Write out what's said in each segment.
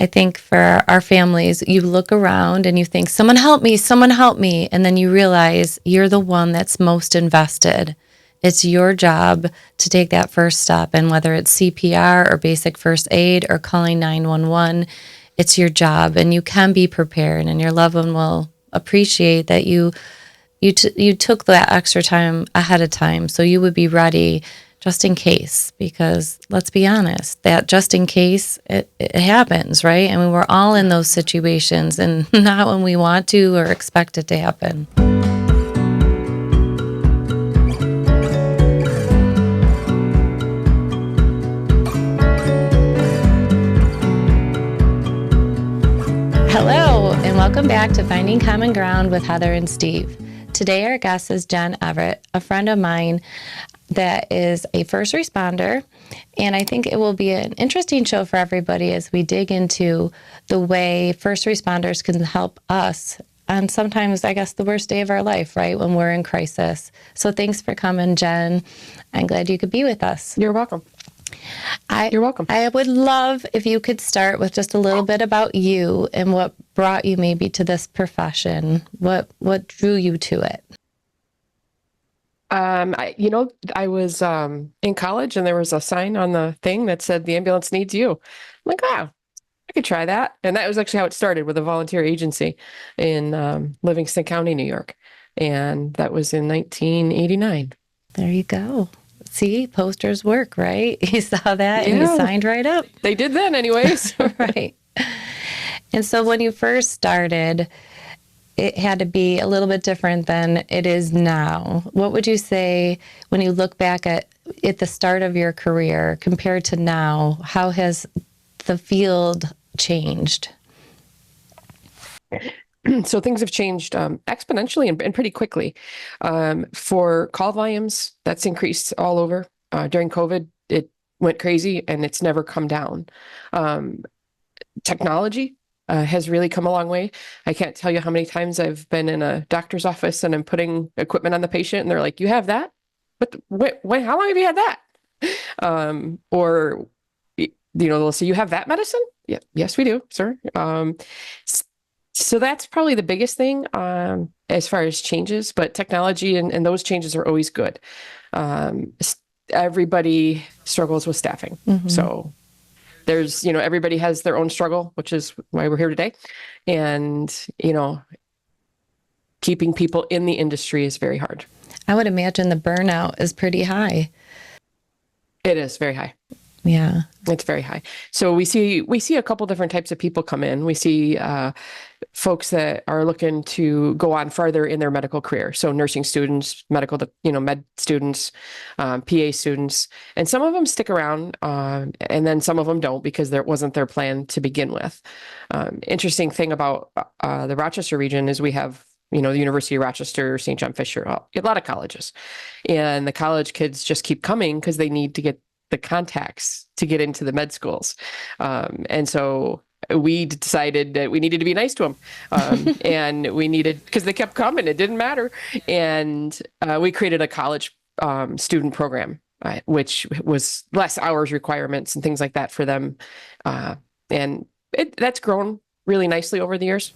I think for our families, you look around and you think, someone help me, someone help me. And then you realize you're the one that's most invested. It's your job to take that first step. And whether it's CPR or basic first aid or calling 911, it's your job, and you can be prepared, and your loved one will appreciate that you took that extra time ahead of time, so you would be ready just in case. Because let's be honest, that just in case it happens, right? I mean, we're all in those situations, and not when we want to or expect it to happen. Hello, and welcome back to Finding Common Ground with Heather and Steve. Today, our guest is Jen Everett, a friend of mine that is a first responder, and I think it will be an interesting show for everybody as we dig into the way first responders can help us on sometimes, I guess, the worst day of our life, right, when we're in crisis. So thanks for coming, Jen. I'm glad you could be with us. You're welcome. You're welcome. I would love if you could start with just a little bit about you and what brought you maybe to this profession. What drew you to it? I was in college, and there was a sign on the thing that said the ambulance needs you. I'm like, wow, I could try that. And that was actually how it started, with a volunteer agency in Livingston County, New York. And that was in 1989. There you go. See, posters work, right? You saw that and you signed right up. They did then anyways. Right. And so when you first started, it had to be a little bit different than it is now. What would you say when you look back at the start of your career compared to now? How has the field changed? So things have changed exponentially and pretty quickly. For call volumes, that's increased all over. During COVID, it went crazy, and it's never come down. Technology has really come a long way. I can't tell you how many times I've been in a doctor's office and I'm putting equipment on the patient, and they're like, "You have that? But wait, how long have you had that?" Or they'll say, "You have that medicine?" Yeah, yes, we do, sir. So that's probably the biggest thing as far as changes, but technology and those changes are always good. Everybody struggles with staffing. Mm-hmm. So there's, everybody has their own struggle, which is why we're here today. And, keeping people in the industry is very hard. I would imagine the burnout is pretty high. It is very high. Yeah. It's very high. So we see a couple different types of people come in. We see folks that are looking to go on farther in their medical career. So nursing students, med students, PA students, and some of them stick around, and then some of them don't, because there wasn't their plan to begin with. Interesting thing about the Rochester region is we have the University of Rochester, St. John Fisher, a lot of colleges, and the college kids just keep coming because they need to get the contacts to get into the med schools. And so we decided that we needed to be nice to them. And we needed, because they kept coming, it didn't matter. And we created a college student program, which was less hours requirements and things like that for them. And that's grown really nicely over the years.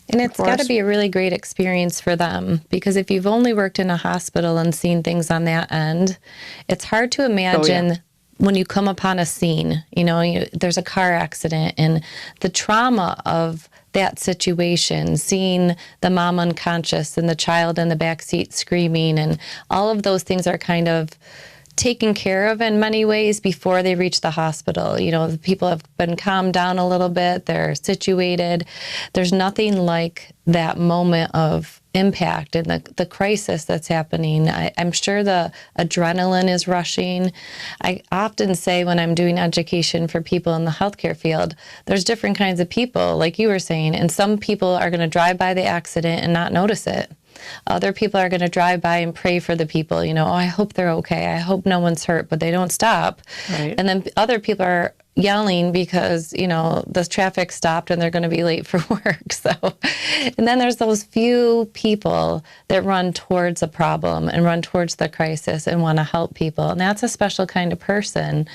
And it's got to be a really great experience for them, because if you've only worked in a hospital and seen things on that end, it's hard to imagine when you come upon a scene, there's a car accident, and the trauma of that situation, seeing the mom unconscious and the child in the back seat screaming, and all of those things are kind of taken care of in many ways before they reach the hospital. The people have been calmed down a little bit, they're situated. There's nothing like that moment of impact and the crisis that's happening. I'm sure the adrenaline is rushing. I often say when I'm doing education for people in the healthcare field, there's different kinds of people, like you were saying, and some people are going to drive by the accident and not notice it. Other people are going to drive by and pray for the people, I hope they're okay. I hope no one's hurt, but they don't stop. Right. And then other people are yelling because, the traffic stopped and they're going to be late for work. So, and then there's those few people that run towards a problem and run towards the crisis and want to help people. And that's a special kind of person.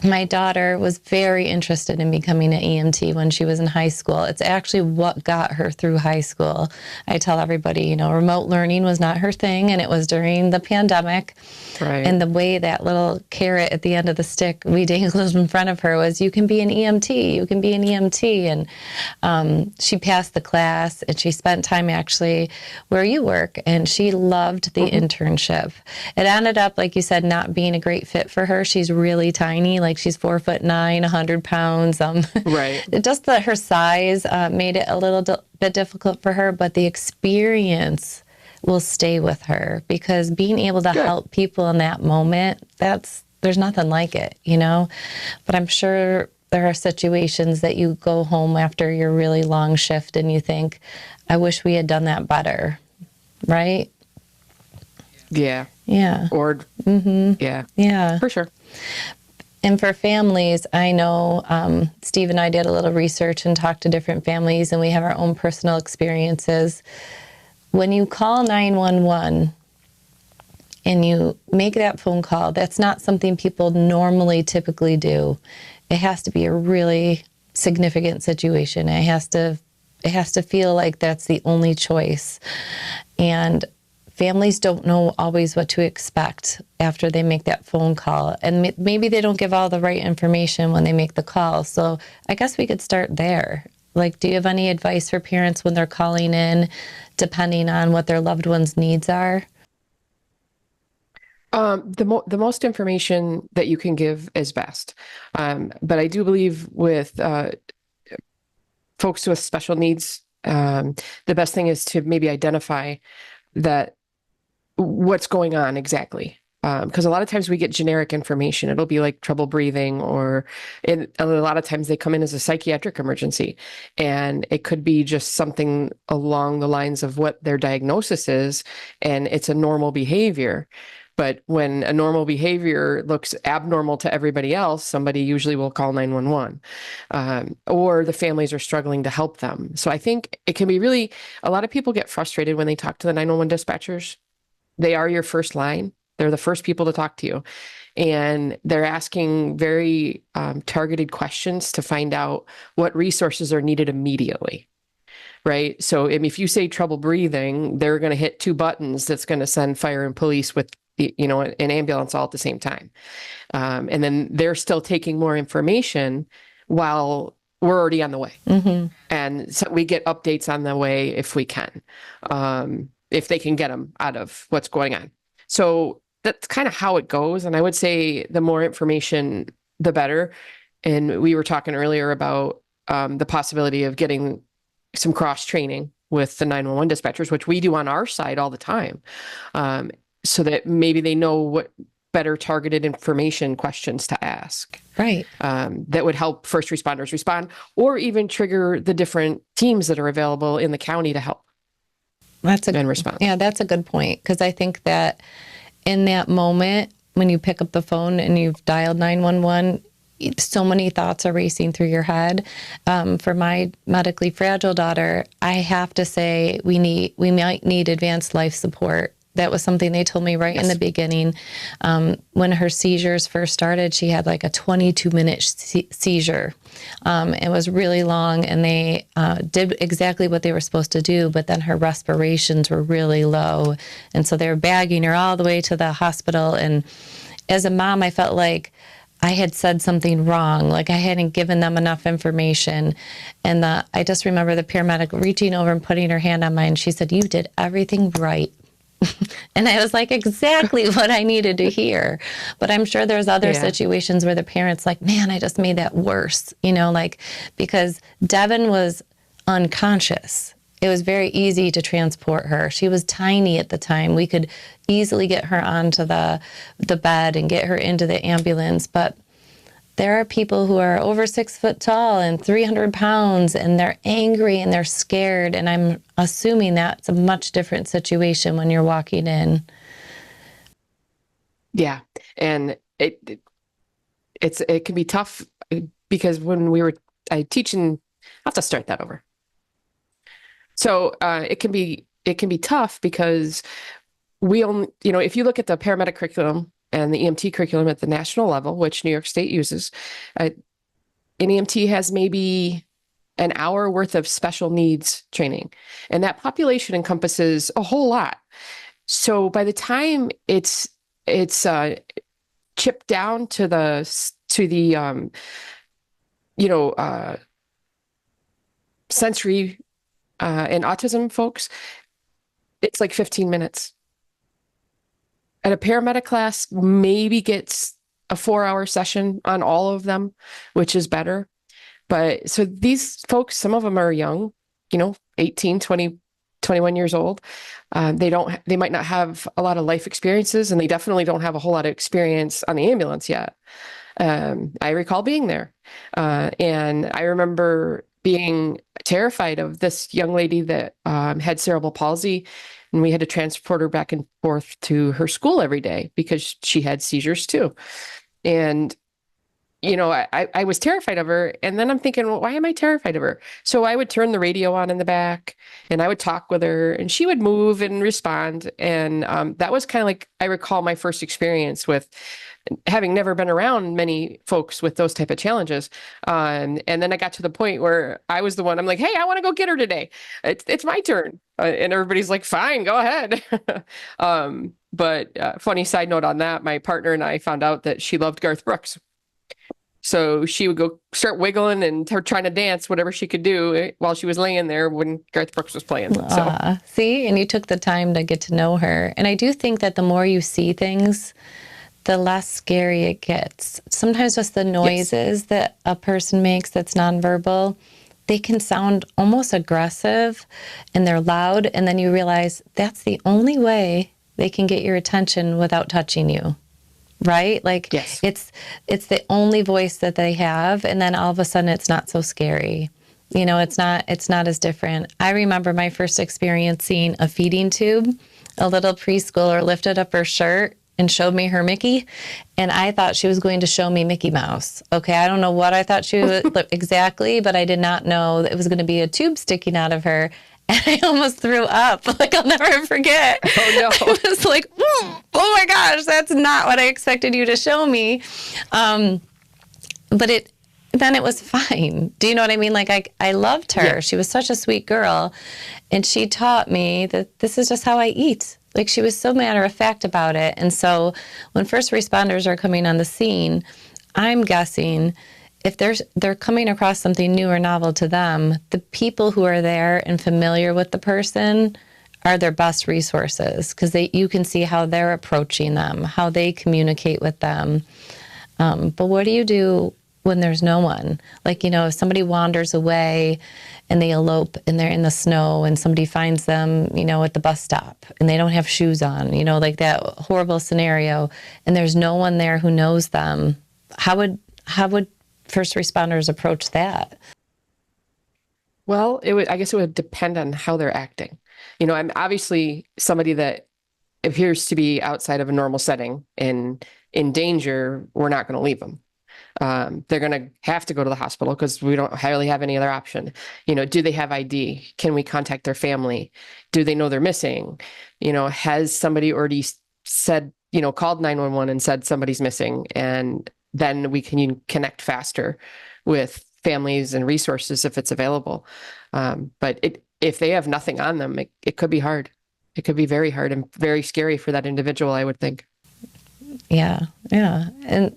My daughter was very interested in becoming an EMT when she was in high school. It's actually what got her through high school. I tell everybody, remote learning was not her thing, and it was during the pandemic. Right. And the way that little carrot at the end of the stick we dangled in front of her was, you can be an EMT, you can be an EMT. And she passed the class, and she spent time actually where you work, and she loved the internship. It ended up, like you said, not being a great fit for her. She's really tiny, like she's 4'9", 100 pounds. Right. Just that her size made it a little bit difficult for her, but the experience will stay with her, because being able to help people in that moment, there's nothing like it, But I'm sure there are situations that you go home after your really long shift and you think, I wish we had done that better, right? Yeah. Yeah. Or, yeah, for sure. And for families, I know Steve and I did a little research and talked to different families, and we have our own personal experiences. When you call 911 and you make that phone call, that's not something people normally typically do. It has to be a really significant situation. It has to feel like that's the only choice. And families don't know always what to expect after they make that phone call. And maybe they don't give all the right information when they make the call. So I guess we could start there. Like, do you have any advice for parents when they're calling in, depending on what their loved one's needs are? The most information that you can give is best. But I do believe with folks with special needs, the best thing is to maybe identify that what's going on exactly. Because a lot of times we get generic information. It'll be like trouble breathing, or a lot of times they come in as a psychiatric emergency, and it could be just something along the lines of what their diagnosis is, and it's a normal behavior. But when a normal behavior looks abnormal to everybody else, somebody usually will call 911, or the families are struggling to help them. So I think it can be really, a lot of people get frustrated when they talk to the 911 dispatchers. They are your first line. They're the first people to talk to you. And they're asking very targeted questions to find out what resources are needed immediately. Right. So if you say trouble breathing, they're going to hit two buttons that's going to send fire and police with an ambulance all at the same time. And then they're still taking more information while we're already on the way. Mm-hmm. And so we get updates on the way if we can, if they can get them out of what's going on. So that's kind of how it goes. And I would say the more information, the better. And we were talking earlier about the possibility of getting some cross training with the 911 dispatchers, which we do on our side all the time, so that maybe they know what better targeted information questions to ask. Right. That would help first responders respond, or even trigger the different teams that are available in the county to help. And respond. Yeah, that's a good point. Because I think that in that moment, when you pick up the phone and you've dialed 911, so many thoughts are racing through your head. For my medically fragile daughter, I have to say we might need advanced life support. That was something they told me right in the beginning. When her seizures first started, she had like a 22-minute seizure. It was really long, and they did exactly what they were supposed to do, but then her respirations were really low. And so they were bagging her all the way to the hospital. And as a mom, I felt like I had said something wrong, like I hadn't given them enough information. And I just remember the paramedic reaching over and putting her hand on mine. She said, "You did everything right." And I was like, exactly what I needed to hear. But I'm sure there's other situations where the parent's like, man, I just made that worse, because Devin was unconscious. It was very easy to transport her. She was tiny at the time. We could easily get her onto the bed and get her into the ambulance. But there are people who are over 6 foot tall and 300 pounds, and they're angry and they're scared. And I'm assuming that's a much different situation when you're walking in. Yeah. And it can be tough, because when I have to start that over. So it can be tough because we only, if you look at the paramedic curriculum, and the EMT curriculum at the national level, which New York State uses, an EMT has maybe an hour worth of special needs training. And that population encompasses a whole lot. So by the time it's chipped down to the sensory and autism folks, it's like 15 minutes. And a paramedic class maybe gets a 4-hour session on all of them, which is better. But so these folks, some of them are young, 18, 20, 21 years old. They might not have a lot of life experiences, and they definitely don't have a whole lot of experience on the ambulance yet. I recall being there. And I remember being terrified of this young lady that had cerebral palsy, and we had to transport her back and forth to her school every day because she had seizures too. And I was terrified of her. And then I'm thinking, well, why am I terrified of her? So I would turn the radio on in the back and I would talk with her and she would move and respond. And that was kind of like, I recall my first experience with having never been around many folks with those type of challenges. And then I got to the point where I was the one, I'm like, hey, I want to go get her today. It's my turn. And everybody's like, fine, go ahead. But funny side note on that, my partner and I found out that she loved Garth Brooks. So she would go start wiggling and trying to dance, whatever she could do while she was laying there when Garth Brooks was playing. So. See, and you took the time to get to know her. And I do think that the more you see things, the less scary it gets. Sometimes just the noises that a person makes that's nonverbal, they can sound almost aggressive and they're loud. And then you realize that's the only way they can get your attention without touching you. Right? Like it's the only voice that they have. And then all of a sudden it's not so scary. It's not as different. I remember my first experience seeing a feeding tube. A little preschooler lifted up her shirt and showed me her Mickey. And I thought she was going to show me Mickey Mouse. Okay. I don't know what I thought she would look exactly, but I did not know that it was going to be a tube sticking out of her. And I almost threw up. Like, I'll never forget. Oh, no. I was like, oh my gosh, that's not what I expected you to show me. But then it was fine. Do you know what I mean? Like, I loved her. Yeah. She was such a sweet girl. And she taught me that this is just how I eat. Like, she was so matter of fact about it. And so when first responders are coming on the scene, I'm guessing if they're coming across something new or novel to them, the people who are there and familiar with the person are their best resources because you can see how they're approaching them, how they communicate with them. But what do you do when there's no one? Like, if somebody wanders away and they elope and they're in the snow and somebody finds them, at the bus stop and they don't have shoes on, like that horrible scenario, and there's no one there who knows them, how would first responders approach that? Well, I guess it would depend on how they're acting. I'm obviously somebody that appears to be outside of a normal setting and in danger. We're not going to leave them. They're going to have to go to the hospital because we don't really have any other option. Do they have ID? Can we contact their family? Do they know they're missing? Has somebody already said, called 911 and said somebody's missing? And then we can connect faster with families and resources if it's available. But if they have nothing on them, it could be hard. It could be very hard and very scary for that individual, I would think. Yeah. And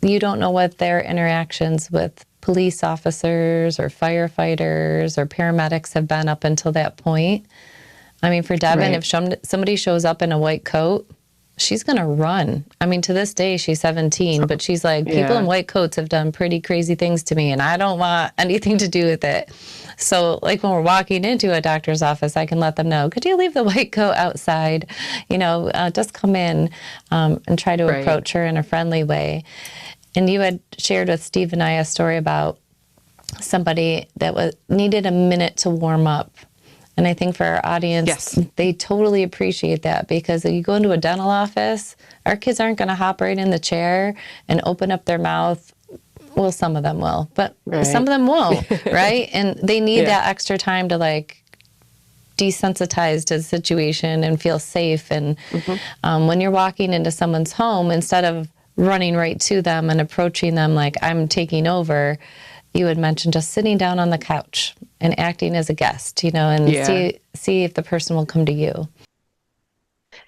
you don't know what their interactions with police officers or firefighters or paramedics have been up until that point. I mean, for Devin, if somebody shows up in a white coat, she's going to run. I mean, to this day, she's 17, but she's like, people in white coats have done pretty crazy things to me, and I don't want anything to do with it. So, like, when we're walking into a doctor's office, I can let them know, could you leave the white coat outside? Just come in and try to approach her in a friendly way. And you had shared with Steve and I a story about somebody that needed a minute to warm up. And I think for our audience, they totally appreciate that because if you go into a dental office, our kids aren't going to hop right in the chair and open up their mouth. Well, some of them will, but some of them won't, right? And they need that extra time to desensitized to the situation and feel safe. And when you're walking into someone's home, instead of running right to them and approaching them like I'm taking over, you had mentioned just sitting down on the couch and acting as a guest, and see if the person will come to you.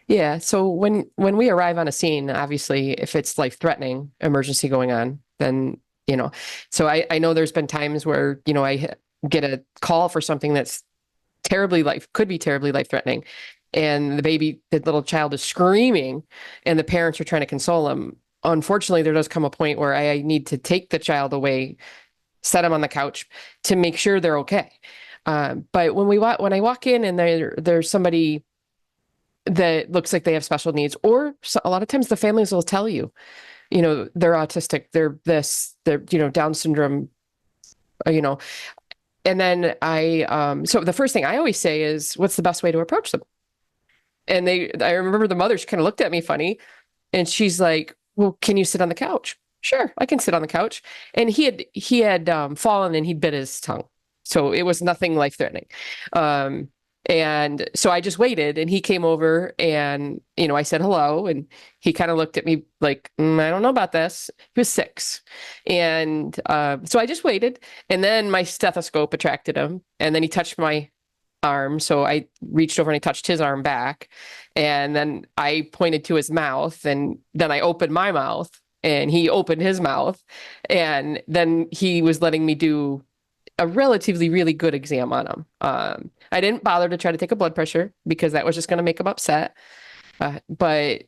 Yeah. So when we arrive on a scene, obviously, if it's life-threatening emergency going on, then, so I know there's been times where, I get a call for something that's could be terribly life-threatening. And the little child is screaming and the parents are trying to console them. Unfortunately, there does come a point where I need to take the child away, set them on the couch to make sure they're okay. But when I walk in and there's somebody that looks like they have special needs, or a lot of times the families will tell you, they're autistic, they're Down syndrome, and then so the first thing I always say is, what's the best way to approach them? And I remember the mother, she kind of looked at me funny and she's like, well, can you sit on the couch? Sure, I can sit on the couch. And he had fallen and he bit his tongue. So it was nothing life-threatening. And so I just waited and he came over and, I said hello and he kind of looked at me like, I don't know about this. He was 6. And so I just waited and then my stethoscope attracted him and then he touched my arm. So I reached over and I touched his arm back and then I pointed to his mouth and then I opened my mouth and he opened his mouth and then he was letting me do a relatively really good exam on him. I didn't bother to try to take a blood pressure because that was just going to make him upset. But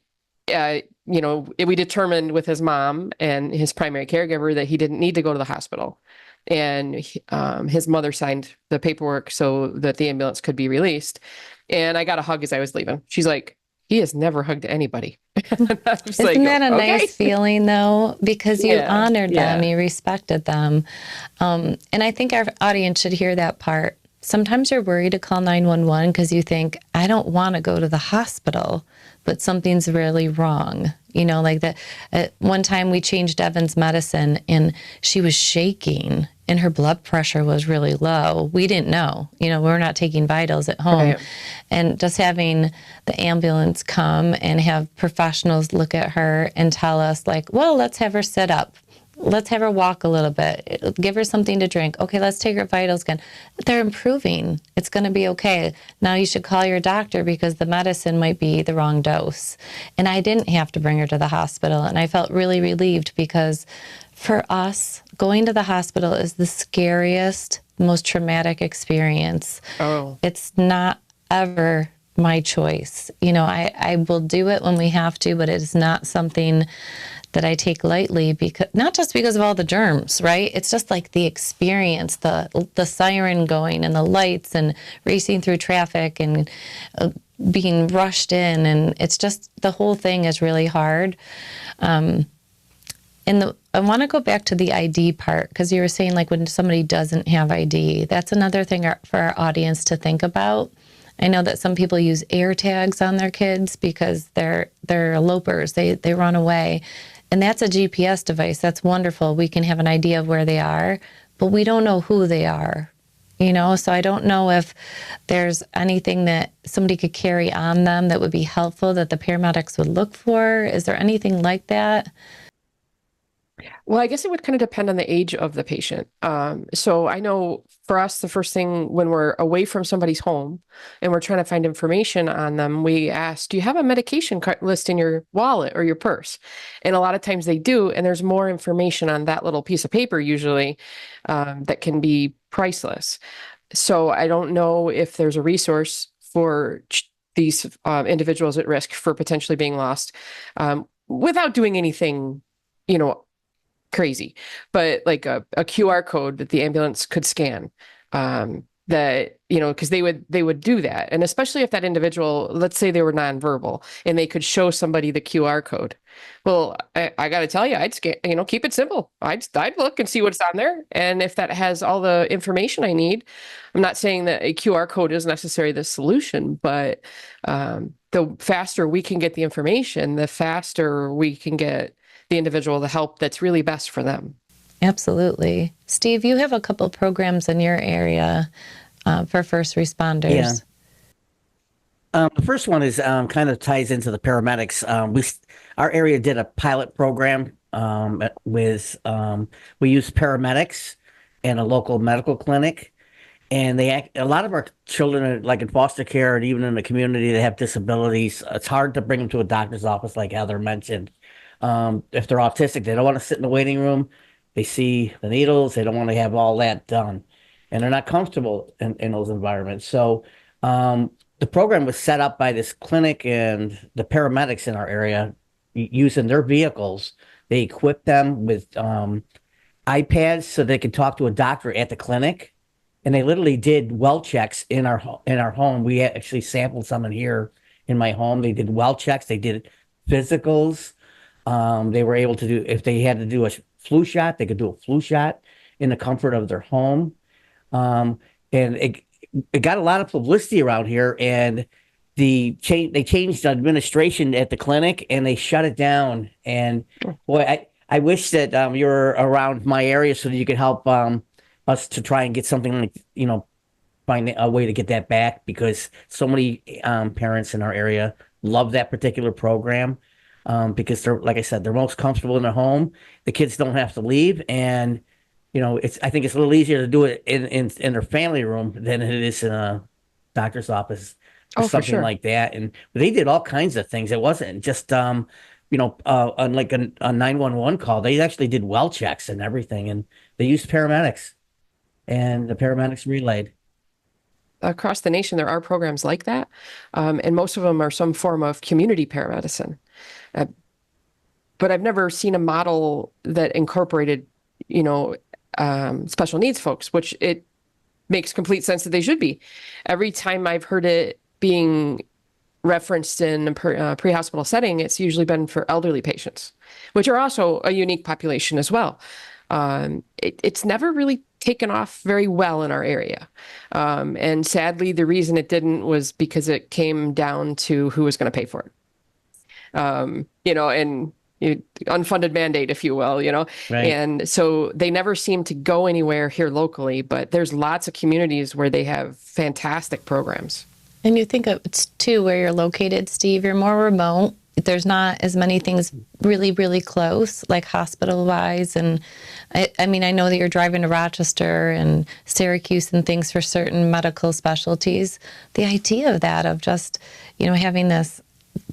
we determined with his mom and his primary caregiver that he didn't need to go to the hospital. And his mother signed the paperwork so that the ambulance could be released. And I got a hug as I was leaving. She's like, he has never hugged anybody. Isn't that a nice feeling, though? Because you honored them, you respected them. And I think our audience should hear that part. Sometimes you're worried to call 911 because you think, I don't want to go to the hospital, but something's really wrong. Like that. One time we changed Evan's medicine and she was shaking and her blood pressure was really low. We didn't know, we're not taking vitals at home. Right. And just having the ambulance come and have professionals look at her and tell us like, well, let's have her sit up. Let's have her walk a little bit. Give her something to drink. Okay, let's take her vitals again. They're improving. It's going to be okay. Now you should call your doctor because the medicine might be the wrong dose. And I didn't have to bring her to the hospital. And I felt really relieved because for us, going to the hospital is the scariest, most traumatic experience. Oh. It's not ever my choice. I will do it when we have to, but it is not something that I take lightly, because not just because of all the germs, right? It's just like the experience, the siren going and the lights and racing through traffic and being rushed in, and it's just the whole thing is really hard. I want to go back to the ID part, because you were saying like when somebody doesn't have ID, that's another thing for our audience to think about. I know that some people use air tags on their kids because they're elopers, they run away. And that's a GPS device. That's wonderful. We can have an idea of where they are, but we don't know who they are, So I don't know if there's anything that somebody could carry on them that would be helpful that the paramedics would look for. Is there anything like that? Well, I guess it would kind of depend on the age of the patient. So I know for us, the first thing when we're away from somebody's home and we're trying to find information on them, we ask, do you have a medication list in your wallet or your purse? And a lot of times they do. And there's more information on that little piece of paper usually that can be priceless. So I don't know if there's a resource for these individuals at risk for potentially being lost without doing anything, crazy, but like a QR code that the ambulance could scan, that, because they would do that. And especially if that individual, let's say they were nonverbal and they could show somebody the QR code. Well, I got to tell you, I'd scan, keep it simple. I'd look and see what's on there. And if that has all the information I need, I'm not saying that a QR code is necessarily the solution, but the faster we can get the information, the faster we can get the individual the help that's really best for them. Absolutely. Steve, you have a couple programs in your area for first responders. The first one is kind of ties into the paramedics. Our area did a pilot program with we used paramedics and a local medical clinic, and a lot of our children are like in foster care and even in the community they have disabilities. It's hard to bring them to a doctor's office, like Heather mentioned. If they're autistic, they don't want to sit in the waiting room. They see the needles. They don't want to have all that done, and they're not comfortable in those environments. So the program was set up by this clinic and the paramedics in our area using their vehicles. They equipped them with iPads so they could talk to a doctor at the clinic, and they literally did well checks in our home. We actually sampled some in here in my home. They did well checks. They did physicals. They were able to do if they had to do a flu shot, they could do a flu shot in the comfort of their home. And it got a lot of publicity around here, and they changed the administration at the clinic and they shut it down. And boy, I wish that you were around my area so that you could help us to try and get something like find a way to get that back, because so many parents in our area love that particular program, because they're, like I said, they're most comfortable in their home. The kids don't have to leave, and I think it's a little easier to do it in their family room than it is in a doctor's office or Oh, for something sure. like that. And they did all kinds of things. It wasn't just on like a 911 call. They actually did well checks and everything, and they used paramedics, and the paramedics relayed. Across the nation, there are programs like that, and most of them are some form of community paramedicine. Uh, but I've never seen a model that incorporated, special needs folks, which it makes complete sense that they should be. Every time I've heard it being referenced in a pre-hospital setting, it's usually been for elderly patients, which are also a unique population as well. It's never really taken off very well in our area. And sadly, the reason it didn't was because it came down to who was going to pay for it. And unfunded mandate, if you will. Right. And so they never seem to go anywhere here locally, but there's lots of communities where they have fantastic programs. And you think of it's too where you're located, Steve, you're more remote. There's not as many things really, really close, like hospital wise. And I mean, I know that you're driving to Rochester and Syracuse and things for certain medical specialties. The idea of that, of just, having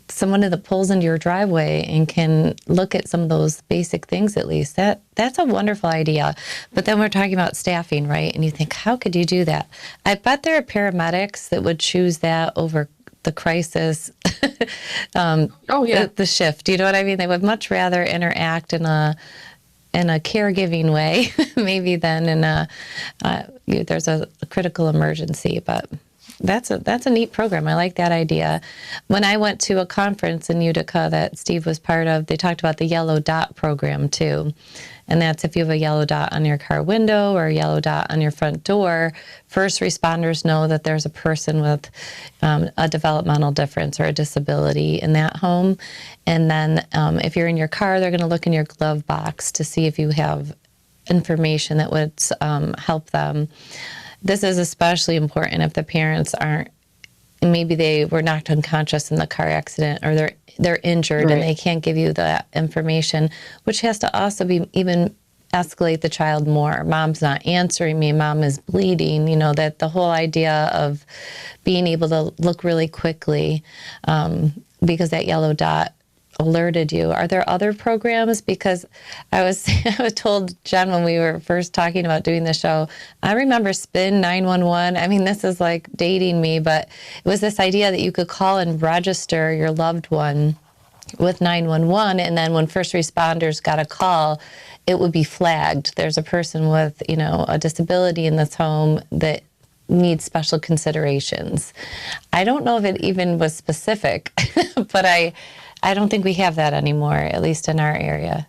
someone that pulls into your driveway and can look at some of those basic things, at least, that's a wonderful idea. But then we're talking about staffing, right? And you think, how could you do that? I bet there are paramedics that would choose that over the crisis. Oh yeah, the shift. You know what I mean? They would much rather interact in a caregiving way, maybe than in there's a critical emergency. But that's a neat program. I like that idea. When I went to a conference in Utica that Steve was part of, they talked about the yellow dot program too. And that's if you have a yellow dot on your car window or a yellow dot on your front door, first responders know that there's a person with a developmental difference or a disability in that home. And then if you're in your car, they're going to look in your glove box to see if you have information that would help them. This is especially important if the parents aren't, maybe they were knocked unconscious in the car accident, or they're injured, right, and they can't give you that information, which has to also be even escalate the child more. Mom's not answering me. Mom is bleeding. That the whole idea of being able to look really quickly because that yellow dot alerted you. Are there other programs? Because I was told, Jen, when we were first talking about doing the show, I remember Spin 911. I mean, this is like dating me, but it was this idea that you could call and register your loved one with 911, and then when first responders got a call, it would be flagged. There's a person with, a disability in this home that needs special considerations. I don't know if it even was specific, but I don't think we have that anymore, at least in our area.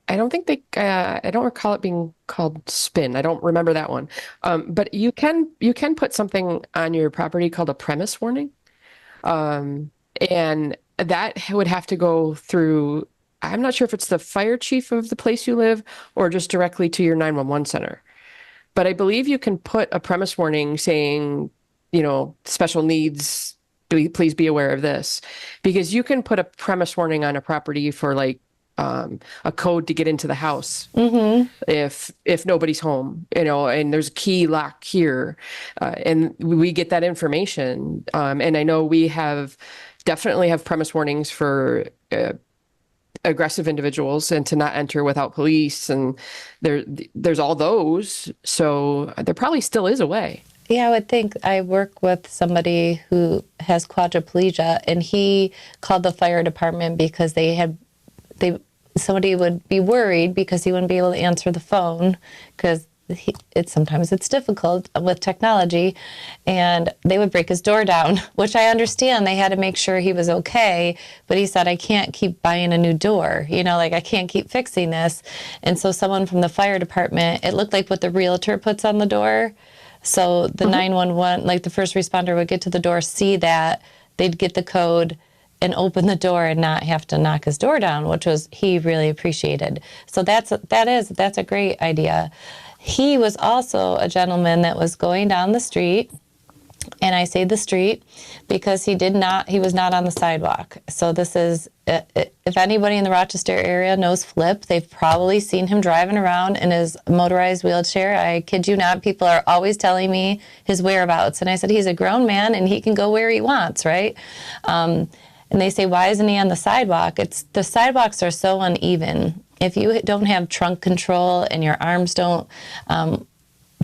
I don't think I don't recall it being called Spin. I don't remember that one. But you can put something on your property called a premise warning. And that would have to go through, I'm not sure if it's the fire chief of the place you live or just directly to your 911 center. But I believe you can put a premise warning saying, special needs please be aware of this, because you can put a premise warning on a property for like a code to get into the house if nobody's home, and there's a key lock here, and we get that information. And I know we definitely have premise warnings for aggressive individuals and to not enter without police, and there's all those. So there probably still is a way. Yeah, I would think. I work with somebody who has quadriplegia, and he called the fire department because somebody would be worried because he wouldn't be able to answer the phone because sometimes it's difficult with technology, and they would break his door down, which I understand. They had to make sure he was okay, but he said, I can't keep buying a new door, I can't keep fixing this. And so someone from the fire department, it looked like what the realtor puts on the door. So the 911, like the first responder would get to the door, see that, they'd get the code and open the door and not have to knock his door down, which he really appreciated. So that's a great idea. He was also a gentleman that was going down the street, and I say the street because he was not on the sidewalk. So this is, if anybody in the Rochester area knows Flip, they've probably seen him driving around in his motorized wheelchair. I kid you not, people are always telling me his whereabouts. And I said, he's a grown man and he can go where he wants, right? And they say, why isn't he on the sidewalk? The sidewalks are so uneven. If you don't have trunk control and your arms don't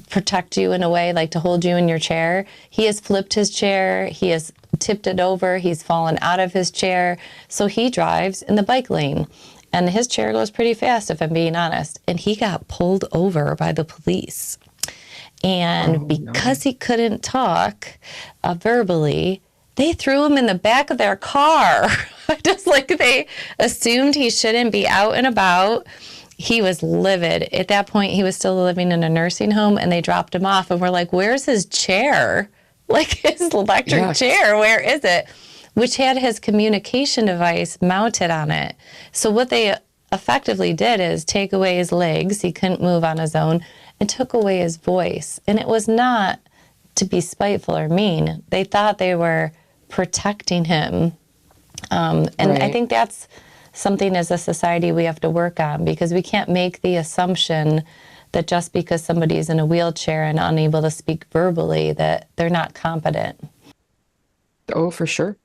protect you in a way, like to hold you in your chair, he has flipped his chair, he has tipped it over, he's fallen out of his chair. So he drives in the bike lane. And his chair goes pretty fast, if I'm being honest. And he got pulled over by the police. And because he couldn't talk verbally, they threw him in the back of their car. Just like they assumed he shouldn't be out and about. He was livid. At that point, he was still living in a nursing home, and they dropped him off. And we're like, where's his chair? Like his electric chair, where is it? Which had his communication device mounted on it. So what they effectively did is take away his legs. He couldn't move on his own, and took away his voice. And it was not to be spiteful or mean. They thought they were protecting him. I think that's something as a society we have to work on, because we can't make the assumption that just because somebody's in a wheelchair and unable to speak verbally that they're not competent. Oh, for sure.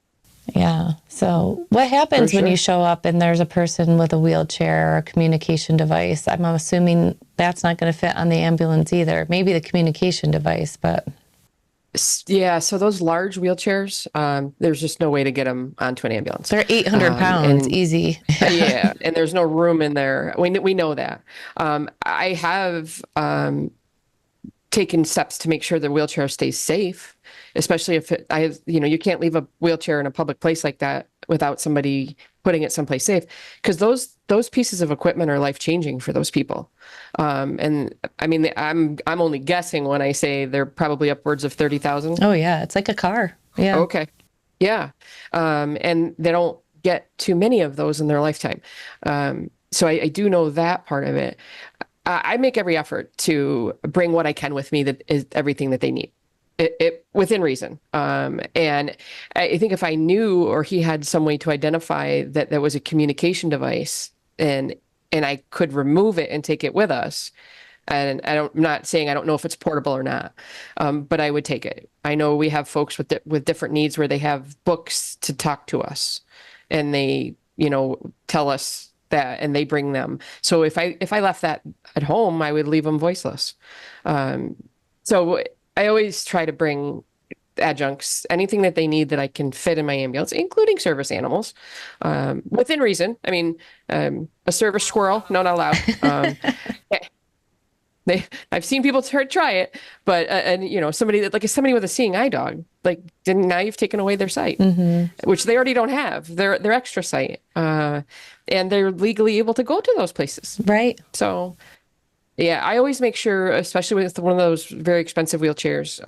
Yeah. So what happens when you show up and there's a person with a wheelchair or a communication device? I'm assuming that's not going to fit on the ambulance either. Maybe the communication device, but... Yeah, so those large wheelchairs, there's just no way to get them onto an ambulance. They're 800 pounds, easy. Yeah, and there's no room in there. We know that. I have taken steps to make sure the wheelchair stays safe, especially if you can't leave a wheelchair in a public place like that without somebody putting it someplace safe, because those pieces of equipment are life-changing for those people. And I mean, I'm only guessing when I say they're probably upwards of 30,000. Oh yeah, it's like a car. Yeah. Okay. Yeah. And they don't get too many of those in their lifetime. So I do know that part of it. I make every effort to bring what I can with me that is everything that they need. It within reason. And I think if I knew, or he had some way to identify that there was a communication device and I could remove it and take it with us, and I'm not saying I don't know if it's portable or not, but I would take it. I know we have folks with different needs where they have books to talk to us, and they, tell us that, and they bring them. So if I left that at home, I would leave them voiceless. So I always try to bring adjuncts, anything that they need that I can fit in my ambulance, including service animals, within reason. I mean, a service squirrel, no, not allowed. I've seen people try it, but somebody with a seeing eye dog, now you've taken away their sight, which they already don't have. Their extra sight, and they're legally able to go to those places, right? So. Yeah, I always make sure, especially with one of those very expensive wheelchairs,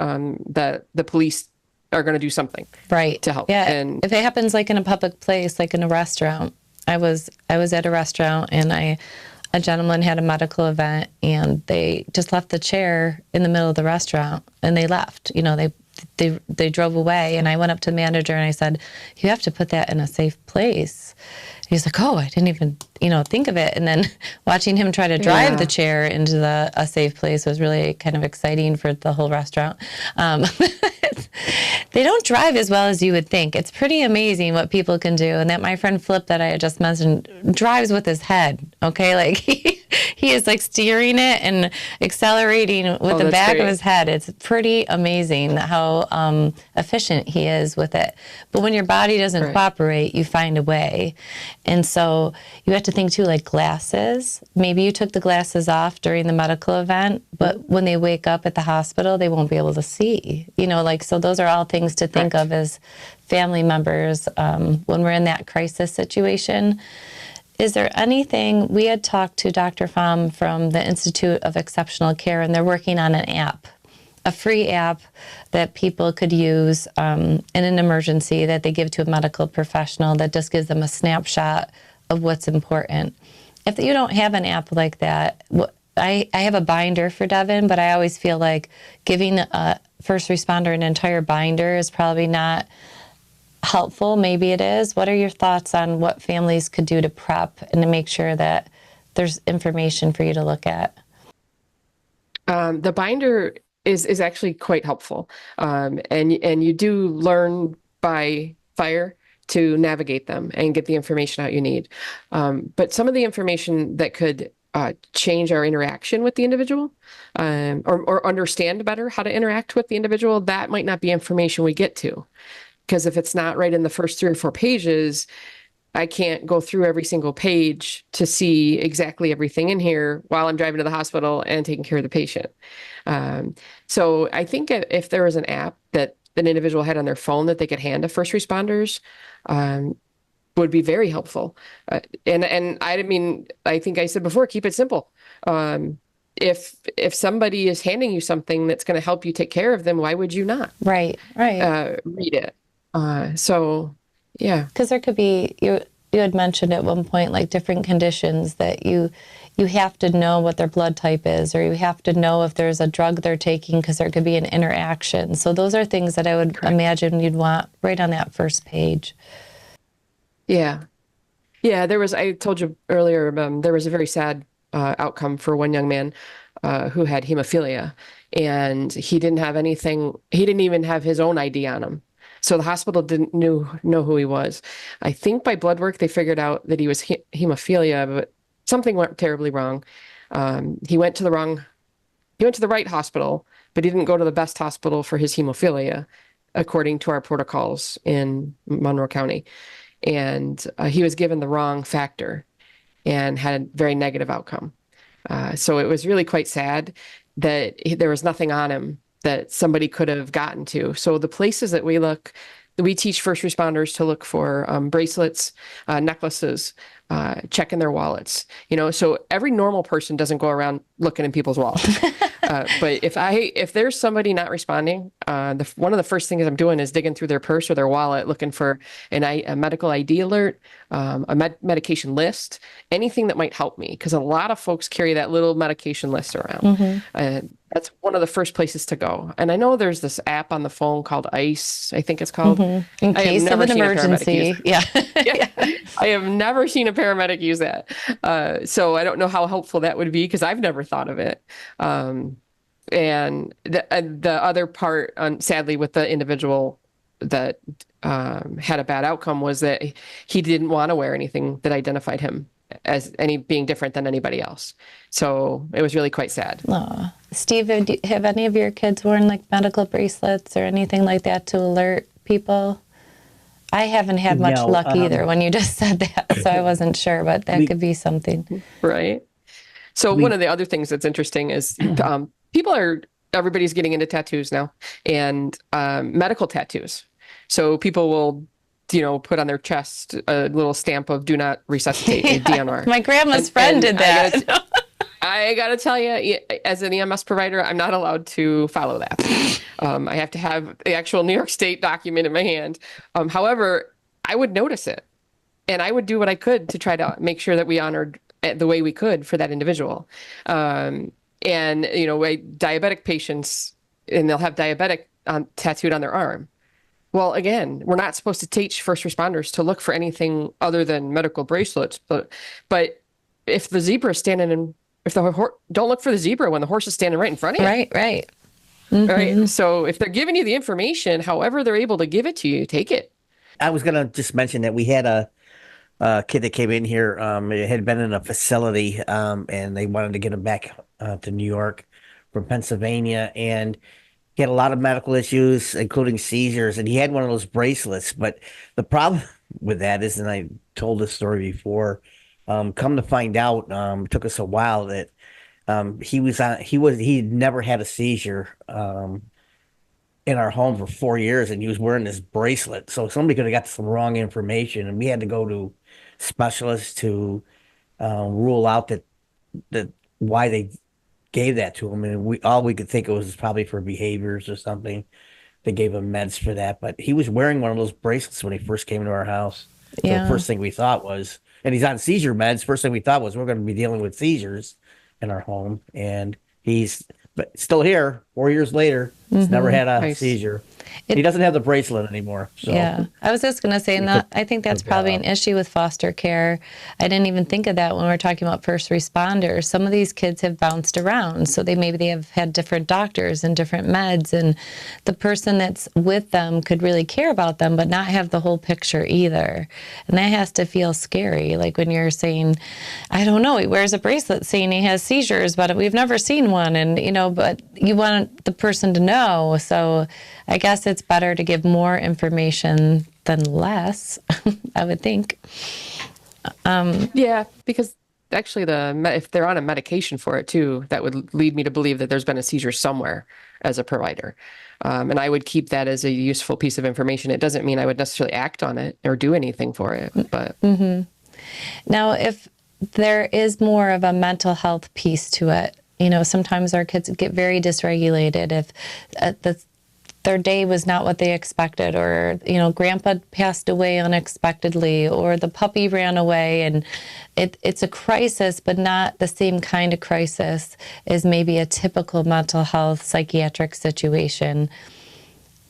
that the police are going to do something to help. Yeah, and if it happens like in a public place, like in a restaurant, I was at a restaurant, and a gentleman had a medical event, and they just left the chair in the middle of the restaurant, and they left. they drove away, and I went up to the manager and I said, you have to put that in a safe place. He's like, oh, I didn't even, think of it. And then watching him try to drive the chair into a safe place was really kind of exciting for the whole restaurant. They don't drive as well as you would think. It's pretty amazing what people can do. And that my friend Flip that I had just mentioned drives with his head. Okay. Like he is like steering it and accelerating with the back of his head. It's pretty amazing how efficient he is with it. But when your body doesn't cooperate, you find a way. And so you have to think too, like glasses. Maybe you took the glasses off during the medical event, but when they wake up at the hospital, they won't be able to see. So those are all things to think of as family members when we're in that crisis situation. Is there anything, we had talked to Dr. Pham from the Institute of Exceptional Care, and they're working on an app, a free app that people could use in an emergency that they give to a medical professional that just gives them a snapshot of what's important. If you don't have an app like that, I have a binder for Devin, but I always feel like giving a first responder an entire binder is probably not helpful. Maybe it is. What are your thoughts on what families could do to prep and to make sure that there's information for you to look at? The binder is actually quite helpful. And you do learn by fire to navigate them and get the information out you need. But some of the information that could change our interaction with the individual or understand better how to interact with the individual, that might not be information we get to. Because if it's not right in the first 3 or 4 pages, I can't go through every single page to see exactly everything in here while I'm driving to the hospital and taking care of the patient. So I think if there was an app that an individual had on their phone that they could hand to first responders, would be very helpful. And I mean, I think I said before, keep it simple. If somebody is handing you something that's going to help you take care of them, why would you not? Right. Read it. So, yeah. Because there could be, you had mentioned at one point, like different conditions that you have to know what their blood type is, or you have to know if there's a drug they're taking because there could be an interaction. So those are things that I would imagine you'd want right on that first page. Yeah. Yeah, I told you earlier, there was a very sad outcome for one young man who had hemophilia, and he didn't even have his own ID on him. So the hospital didn't know who he was. I think by blood work, they figured out that he was hemophilia, but something went terribly wrong. He went to the right hospital, but he didn't go to the best hospital for his hemophilia, according to our protocols in Monroe County. And he was given the wrong factor and had a very negative outcome. So it was really quite sad that there was nothing on him that somebody could have gotten to. So the places that we teach first responders to look for bracelets, necklaces, checking their wallets. So every normal person doesn't go around looking in people's wallets. But if there's somebody not responding, one of the first things I'm doing is digging through their purse or their wallet, looking for a medical ID alert, a medication list, anything that might help me. Because a lot of folks carry that little medication list around. Mm-hmm. That's one of the first places to go. And I know there's this app on the phone called ICE, I think it's called. Mm-hmm. In case of an emergency. Yeah. I have never seen a paramedic use that. So I don't know how helpful that would be because I've never thought of it. And the other part, sadly, with the individual that had a bad outcome was that he didn't want to wear anything that identified him as being different than anybody else. So it was really quite sad. Steve, have any of your kids worn like medical bracelets or anything like that to alert people? I haven't had much luck either when you just said that, so I wasn't sure, but that could be something. Right. So one of the other things that's interesting is everybody's getting into tattoos now, and medical tattoos. So people will put on their chest a little stamp of do not resuscitate, a DNR. My grandma's friend did that. I got to tell you, as an EMS provider, I'm not allowed to follow that. I have to have the actual New York State document in my hand. However, I would notice it, and I would do what I could to try to make sure that we honored the way we could for that individual. And diabetic patients, and they'll have diabetic tattooed on their arm. Well, again, we're not supposed to teach first responders to look for anything other than medical bracelets, but if the zebra is standing in, if the don't look for the zebra when the horse is standing right in front of you. Right. Right. So if they're giving you the information, however they're able to give it to you, take it. I was gonna just mention that we had a kid that came in here. It had been in a facility, and they wanted to get him back to New York from Pennsylvania, and he had a lot of medical issues, including seizures, and he had one of those bracelets. But the problem with that is, and I told this story before, come to find out, it took us a while that he'd never had a seizure in our home for 4 years, and he was wearing this bracelet. So somebody could have got some wrong information, and we had to go to specialists to rule out that why they gave that to him. And we could think it was probably for behaviors or something. They gave him meds for that, but he was wearing one of those bracelets when he first came to our house. So the first thing we thought was, and he's on seizure meds. First thing we thought was we're going to be dealing with seizures in our home, and he's but still here 4 years later. He's never had a seizure. He doesn't have the bracelet anymore. So yeah, I was just going to say, and I think that's probably an issue with foster care. I didn't even think of that when we were talking about first responders. Some of these kids have bounced around, so maybe they have had different doctors and different meds, and the person that's with them could really care about them, but not have the whole picture either. And that has to feel scary. Like when you're saying, I don't know, he wears a bracelet saying he has seizures, but we've never seen one, and but you want the person to know. So I guess it's better to give more information than less, I would think. Yeah, because actually if they're on a medication for it too, that would lead me to believe that there's been a seizure somewhere as a provider. And I would keep that as a useful piece of information. It doesn't mean I would necessarily act on it or do anything for it. But Now, if there is more of a mental health piece to it, sometimes our kids get very dysregulated if their day was not what they expected, or, grandpa passed away unexpectedly, or the puppy ran away, and it's a crisis, but not the same kind of crisis as maybe a typical mental health psychiatric situation.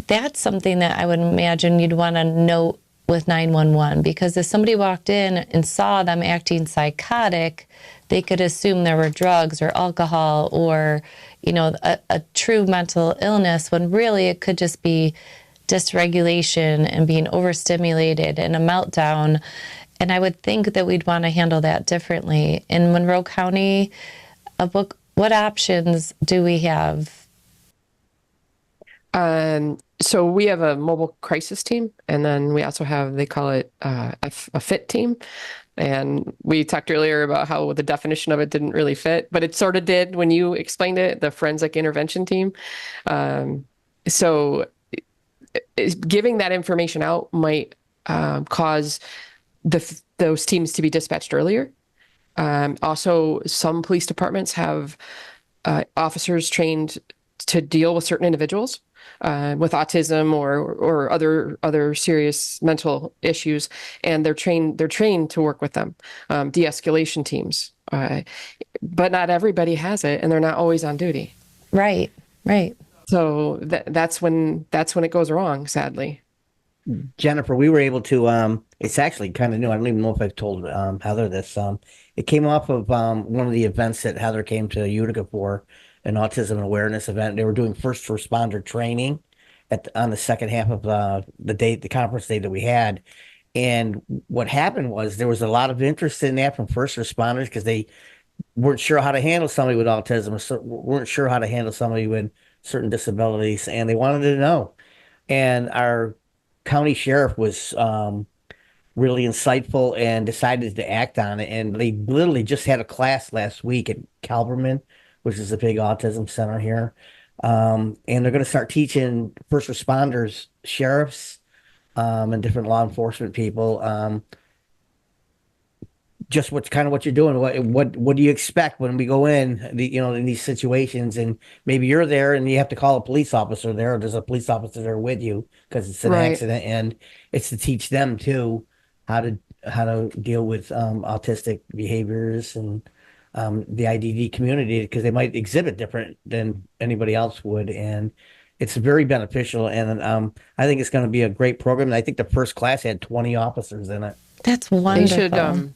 That's something that I would imagine you'd want to note with 911, because if somebody walked in and saw them acting psychotic, they could assume there were drugs or alcohol or, a true mental illness, when really it could just be dysregulation and being overstimulated and a meltdown. And I would think that we'd want to handle that differently. In Monroe County, what options do we have? So we have a mobile crisis team, and then we also have, they call it a fit team. And we talked earlier about how the definition of it didn't really fit, but it sort of did when you explained it, the forensic intervention team. So giving that information out might cause those teams to be dispatched earlier. Also, some police departments have officers trained to deal with certain individuals with autism or other serious mental issues, and they're trained to work with them. De-escalation teams, but not everybody has it, and they're not always on duty. Right. So that's when it goes wrong, sadly. Jennifer, we were able to, it's actually kind of new. I don't even know if I've told Heather this. It came off of one of the events that Heather came to Utica for, an autism awareness event. They were doing first responder training on the second half of the conference day that we had. And what happened was there was a lot of interest in that from first responders, because they weren't sure how to handle somebody with autism, or weren't sure how to handle somebody with certain disabilities, and they wanted to know. And our county sheriff was really insightful and decided to act on it. And they literally just had a class last week at Calverman, which is a big autism center here. And they're going to start teaching first responders, sheriffs, and different law enforcement people, just what you're doing. What do you expect when we go in, in these situations, and maybe you're there and you have to call a police officer there, or there's a police officer there with you because it's an accident, and it's to teach them too how to deal with autistic behaviors and the IDD community, because they might exhibit different than anybody else would. And it's very beneficial, and I think it's going to be a great program. And I think the first class had 20 officers in it. That's They wonderful. should,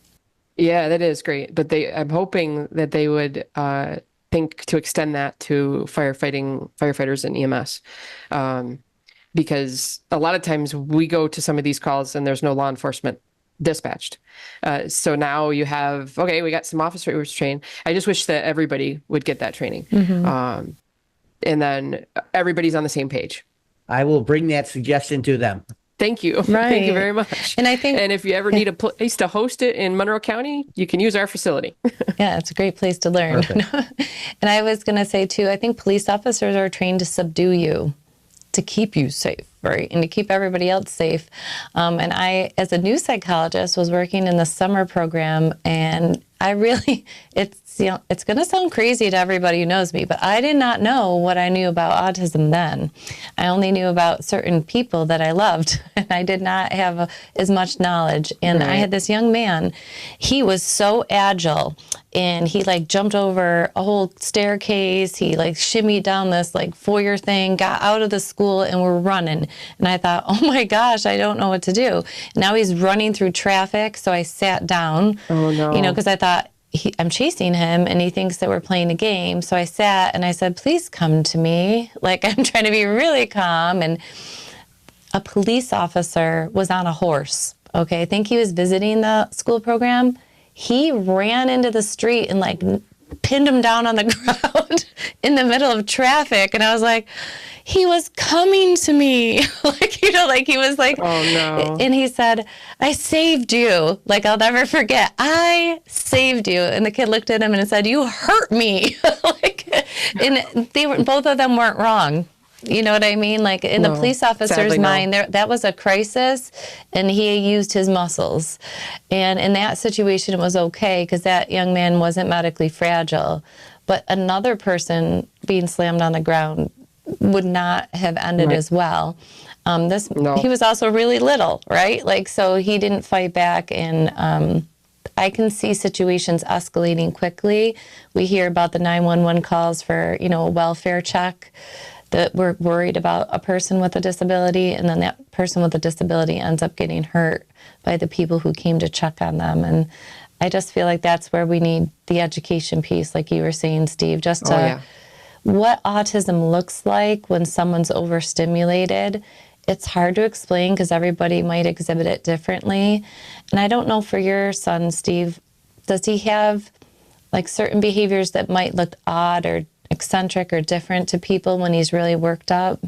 yeah, that is great. But I'm hoping that they would think to extend that to firefighters and EMS. Because a lot of times we go to some of these calls and there's no law enforcement dispatched. So now you have, okay, we got some officers trained. I just wish that everybody would get that training. And then everybody's on the same page. I will bring that suggestion to them. Thank you. Right. Thank you very much. And I think, and if you ever need a place to host it in Monroe County, you can use our facility. yeah, it's a great place to learn. And I was going to say too, I think police officers are trained to subdue you, to keep you safe, right? And to keep everybody else safe. And I, as a new psychologist, was working in the summer program, and I really, it's going to sound crazy to everybody who knows me, but I did not know what I knew about autism then. I only knew about certain people that I loved, and I did not have as much knowledge. And I had this young man, he was so agile, and he like jumped over a whole staircase. He like shimmied down this like foyer thing, got out of the school, and we're running. And I thought, oh my gosh, I don't know what to do. Now he's running through traffic. So I sat down, because I thought, I'm chasing him and he thinks that we're playing a game. So I sat and I said, please come to me. Like, I'm trying to be really calm. And a police officer was on a horse. Okay. I think he was visiting the school program. He ran into the street and like pinned him down on the ground in the middle of traffic. And I was like, he was coming to me. Like he was like, oh no. And he said, I saved you. Like, I'll never forget. I saved you. And the kid looked at him and said, you hurt me. And both of them weren't wrong. You know what I mean? Like in the police officer's mind, that was a crisis, and he used his muscles. And in that situation, it was okay because that young man wasn't medically fragile. But another person being slammed on the ground would not have ended as well. He was also really little, right? Like, so he didn't fight back, and I can see situations escalating quickly. We hear about the 911 calls for, a welfare check, that we're worried about a person with a disability, and then that person with a disability ends up getting hurt by the people who came to check on them. And I just feel like that's where we need the education piece, like you were saying, Steve, just to what autism looks like when someone's overstimulated. It's hard to explain because everybody might exhibit it differently. And I don't know for your son, Steve, does he have like certain behaviors that might look odd or eccentric or different to people when he's really worked up?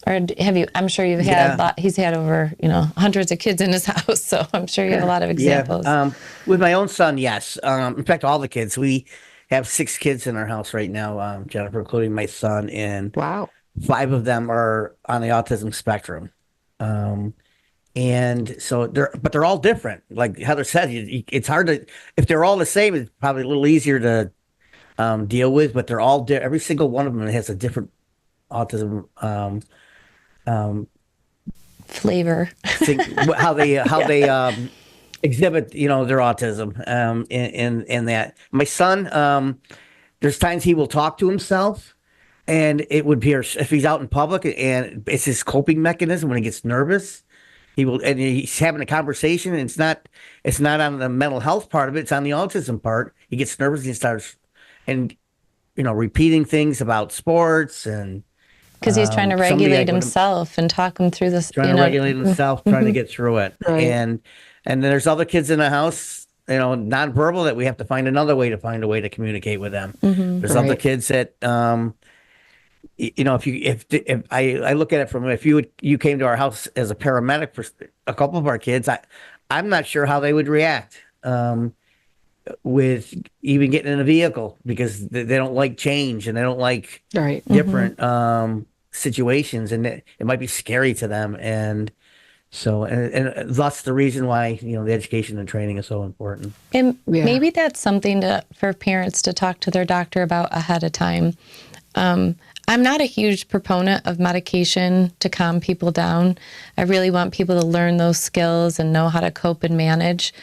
Or have you, I'm sure you've had a lot, he's had over, hundreds of kids in his house, so I'm sure you have a lot of examples. Yeah. With my own son, yes. In fact, all the kids, we have 6 kids in our house right now, Jennifer, including my son, and 5 of them are on the autism spectrum. And so they're all different. Like Heather said, it's hard to, if they're all the same, it's probably a little easier to deal with, but they're all every single one of them has a different autism flavor thing, how they exhibit their autism in that. My son, there's times he will talk to himself, and it would be if he's out in public, and it's his coping mechanism when he gets nervous. He will, and he's having a conversation, and it's not on the mental health part of it, it's on the autism part. He gets nervous and he starts repeating things about sports, and because he's trying to regulate himself and talk him through this. Trying to regulate himself, trying to get through it. Right. And then there's other kids in the house, nonverbal, that we have to find another way to communicate with them. There's other kids that, if I look at it from, if you came to our house as a paramedic for a couple of our kids, I'm not sure how they would react. With even getting in a vehicle, because they don't like change and they don't like different situations, and it might be scary to them. And so, and thus the reason why, the education and training is so important. And maybe that's something for parents to talk to their doctor about ahead of time. I'm not a huge proponent of medication to calm people down. I really want people to learn those skills and know how to cope and manage.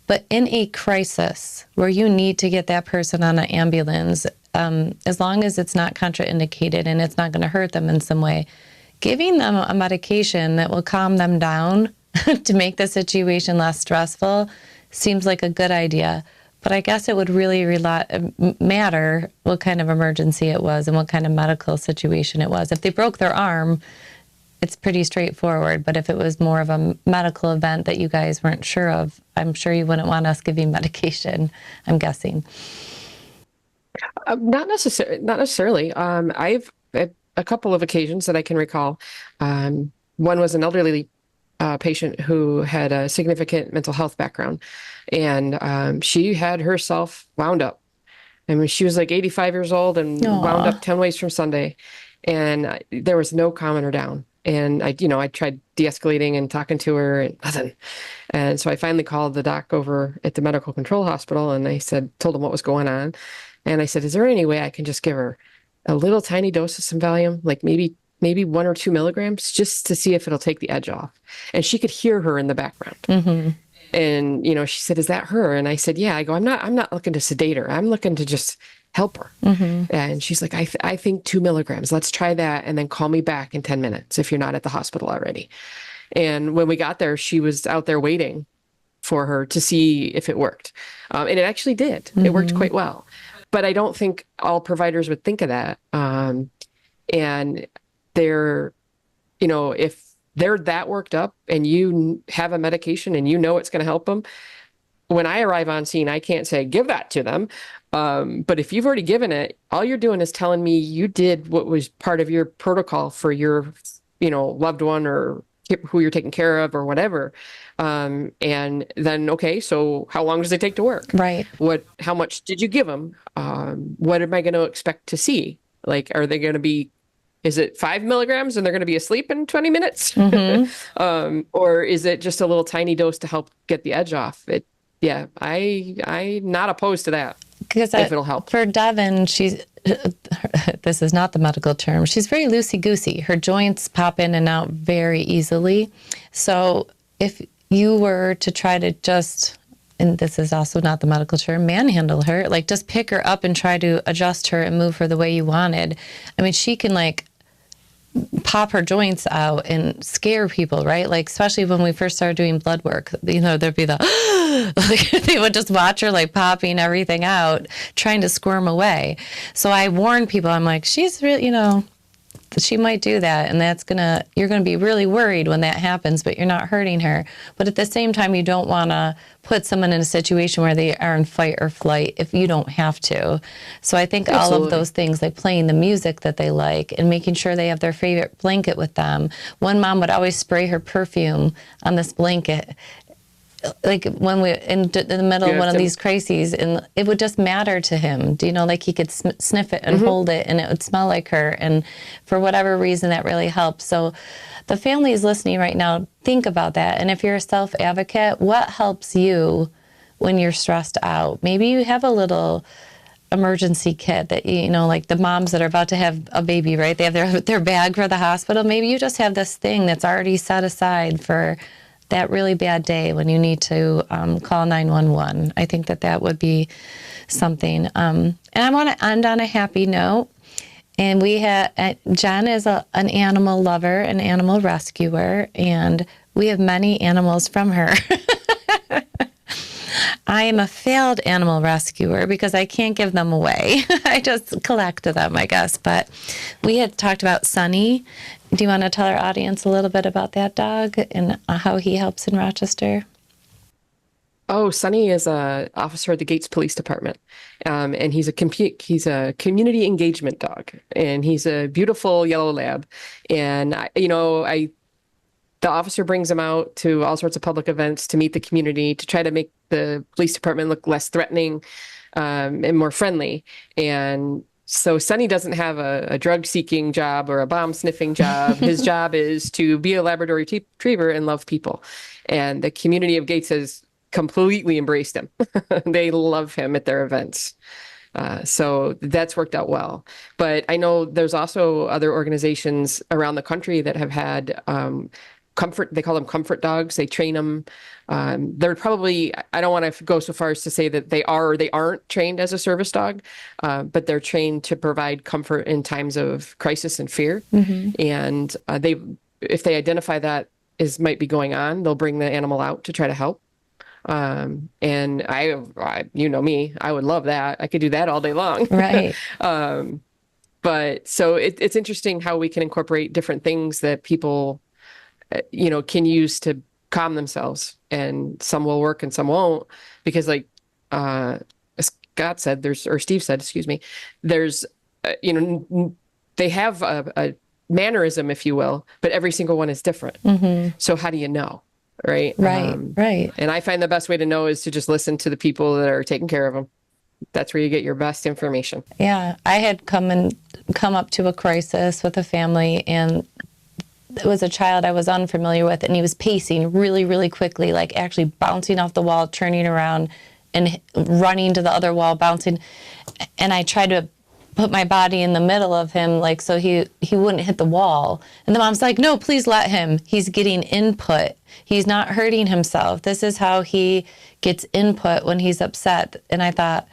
But in a crisis where you need to get that person on an ambulance, as long as it's not contraindicated and it's not going to hurt them in some way, giving them a medication that will calm them down to make the situation less stressful seems like a good idea. But I guess it would really matter what kind of emergency it was and what kind of medical situation it was. If they broke their arm, it's pretty straightforward. But if it was more of a medical event that you guys weren't sure of, I'm sure you wouldn't want us giving medication, I'm guessing. Not necessarily. I've at a couple of occasions that I can recall. One was an elderly patient who had a significant mental health background, and she had herself wound up. I mean, she was like 85 years old and wound up 10 ways from Sunday, and there was no calming her down. And I tried de-escalating and talking to her, and nothing. And so I finally called the doc over at the medical control hospital, and told him what was going on. And I said, is there any way I can just give her a little tiny dose of some Valium, like maybe 1 or 2 milligrams, just to see if it'll take the edge off? And she could hear her in the background. Mm-hmm. And, she said, is that her? And I said, yeah. I go, I'm not looking to sedate her. I'm looking to just help her. Mm-hmm. And she's like, I think 2 milligrams. Let's try that. And then call me back in 10 minutes if you're not at the hospital already. And when we got there, she was out there waiting for her to see if it worked. And it actually did. Mm-hmm. It worked quite well. But I don't think all providers would think of that. And they're, if they're that worked up and you have a medication and it's going to help them, when I arrive on scene, I can't say, give that to them. But if you've already given it, all you're doing is telling me you did what was part of your protocol for your, loved one or who you're taking care of or whatever. And then, okay, so how long does it take to work? Right. How much did you give them? What am I going to expect to see? Like, are they going to be, is it 5 milligrams and they're going to be asleep in 20 minutes? Mm-hmm. Or is it just a little tiny dose to help get the edge off? I'm not opposed to that. Because if it'll help. For Devin, this is not the medical term, she's very loosey-goosey. Her joints pop in and out very easily. So if you were to try to just, and this is also not the medical term, manhandle her, like just pick her up and try to adjust her and move her the way you wanted. I mean, she can pop her joints out and scare people, right? Like, especially when we first started doing blood work, there'd be they would just watch her popping everything out, trying to squirm away. So I warn people, I'm like, she's really, she might do that, and you're gonna be really worried when that happens, but you're not hurting her. But at the same time, you don't want to put someone in a situation where they are in fight or flight if you don't have to. So I think Absolutely. All of those things, like playing the music that they like and making sure they have their favorite blanket with them. One mom would always spray her perfume on this blanket, like when we in the middle of one of these crises, and it would just matter to him. He could sniff it and mm-hmm. hold it, and it would smell like her. And for whatever reason, that really helps. So the families listening right now, think about that. And if you're a self-advocate, what helps you when you're stressed out? Maybe you have a little emergency kit that, like the moms that are about to have a baby, right? They have their bag for the hospital. Maybe you just have this thing that's already set aside for that really bad day when you need to call 911. I think that would be something. And I want to end on a happy note. And Jen is an animal lover, an animal rescuer, and we have many animals from her. I am a failed animal rescuer because I can't give them away. I just collect them, I guess. But we had talked about Sunny. Do you want to tell our audience a little bit about that dog and how he helps in Rochester? Oh, Sunny is a officer at the Gates Police Department, and he's a community engagement dog, and he's a beautiful yellow lab. And the officer brings him out to all sorts of public events to meet the community, to try to make the police department look less threatening and more friendly. And so Sunny doesn't have a drug-seeking job or a bomb-sniffing job. His job is to be a Labrador Retriever and love people. And the community of Gates has completely embraced him. They love him at their events. So that's worked out well. But I know there's also other organizations around the country that have had they call them comfort dogs. They train them. They're probably, I don't want to go so far as to say that they are or they aren't trained as a service dog, but they're trained to provide comfort in times of crisis and fear. And if they identify that might be going on, they'll bring the animal out to try to help. And you know me, I would love that. I could do that all day long. Right. But so it's interesting how we can incorporate different things that people, can use to calm themselves, and some will work and some won't, because like, Scott said, or Steve said, excuse me, there's, they have a mannerism, if you will, but every single one is different. So how do you know? Right. Right. And I find the best way to know is to just listen to the people that are taking care of them. That's where you get your best information. Yeah. I had come up to a crisis with a family, and it was a child I was unfamiliar with, and he was pacing really, really quickly, like actually bouncing off the wall, turning around and running to the other wall, bouncing. And I tried to put my body in the middle of him, like, so he wouldn't hit the wall. And the mom's like, no, please let him. He's getting input. He's not hurting himself. This is how he gets input when he's upset. And I thought,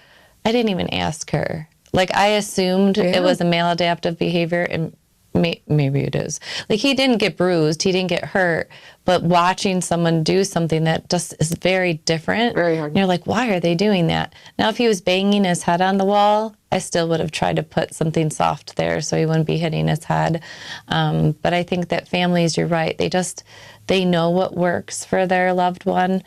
I didn't even ask her. Like, I assumed it was a maladaptive behavior, and maybe it is. Like, he didn't get bruised, he didn't get hurt, but watching someone do something that just is very different, very hard. And you're like, why are they doing that? Now, if he was banging his head on the wall, I still would have tried to put something soft there so he wouldn't be hitting his head. But I think that families, you're right, they know what works for their loved one.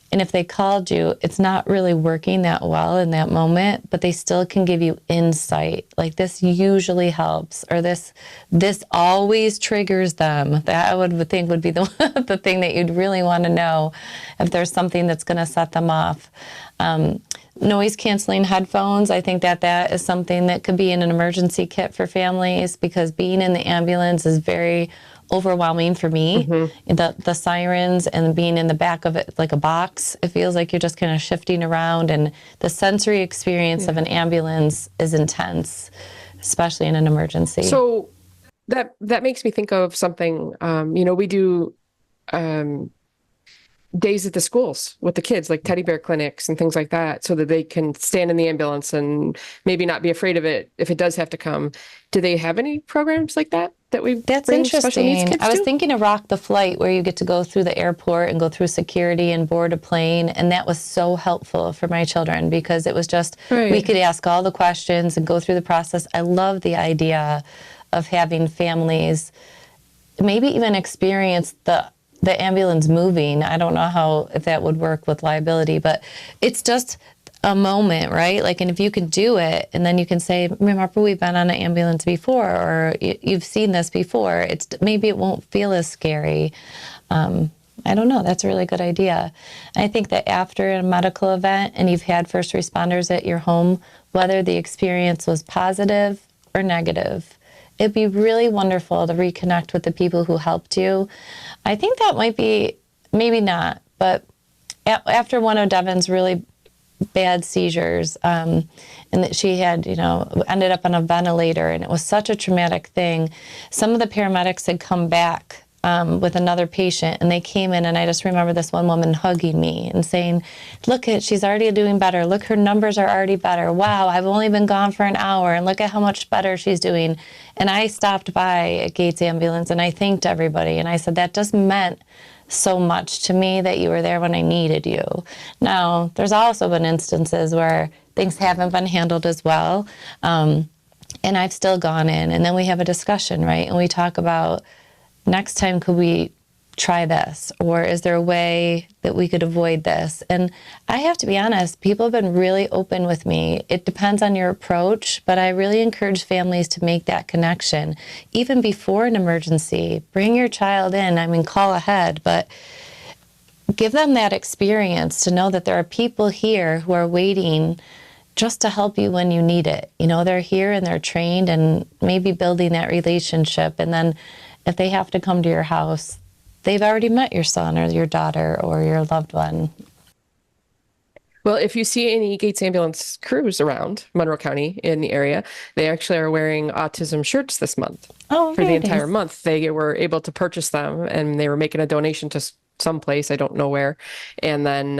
And if they called you, it's not really working that well in that moment, but they still can give you insight. Like, this usually helps, or this always triggers them. That I would think would be the thing that you'd really want to know if there's something that's going to set them off. Noise canceling headphones, I think that is something that could be in an emergency kit for families, because being in the ambulance is very overwhelming for me. The sirens and being in the back of it like a box, it feels like you're just kind of shifting around, and the sensory experience of an ambulance is intense, especially in an emergency. So that makes me think of something. We do days at the schools with the kids, like teddy bear clinics and things like that, so that they can stand in the ambulance and maybe not be afraid of it if it does have to come. Do they have any programs like that That's interesting. I was thinking of Rock the Flight, where you get to go through the airport and go through security and board a plane, and that was so helpful for my children, because it was just, we could ask all the questions and go through the process. I love the idea of having families maybe even experience the ambulance moving. I don't know if that would work with liability, but it's just a moment, right? Like, and if you can do it, and then you can say, remember, we've been on an ambulance before, or you've seen this before. Maybe it won't feel as scary. I don't know. That's a really good idea. I think that after a medical event and you've had first responders at your home, whether the experience was positive or negative, it'd be really wonderful to reconnect with the people who helped you. I think that might be, maybe not, but after one of Devin's really bad seizures, and that she had, ended up on a ventilator, and it was such a traumatic thing, some of the paramedics had come back with another patient, and they came in, and I just remember this one woman hugging me and saying, look, she's already doing better. Look, her numbers are already better. Wow, I've only been gone for an hour, and look at how much better she's doing. And I stopped by at Gates Ambulance, and I thanked everybody, and I said, that just meant so much to me that you were there when I needed you. Now, there's also been instances where things haven't been handled as well, and I've still gone in, and then we have a discussion, right? And we talk about, next time, could we try this? Or is there a way that we could avoid this? And I have to be honest, people have been really open with me. It depends on your approach, but I really encourage families to make that connection. Even before an emergency, bring your child in. Call ahead, but give them that experience to know that there are people here who are waiting just to help you when you need it. They're here and they're trained, and maybe building that relationship. And then if they have to come to your house, they've already met your son or your daughter or your loved one. Well, if you see any Gates Ambulance crews around Monroe County in the area, they actually are wearing autism shirts this month. Oh, for the very entire nice. month. They were able to purchase them, and they were making a donation to some place, I don't know where. And then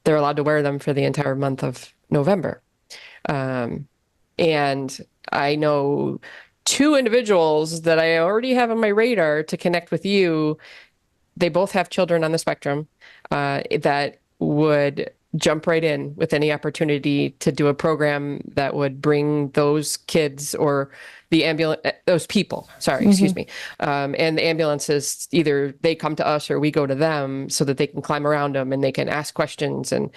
they're allowed to wear them for the entire month of November. Um, and I know two individuals that I already have on my radar to connect with you. They both have children on the spectrum that would jump right in with any opportunity to do a program that would bring those kids or those people, sorry, excuse me. And the ambulances, either they come to us or we go to them so that they can climb around them and they can ask questions. And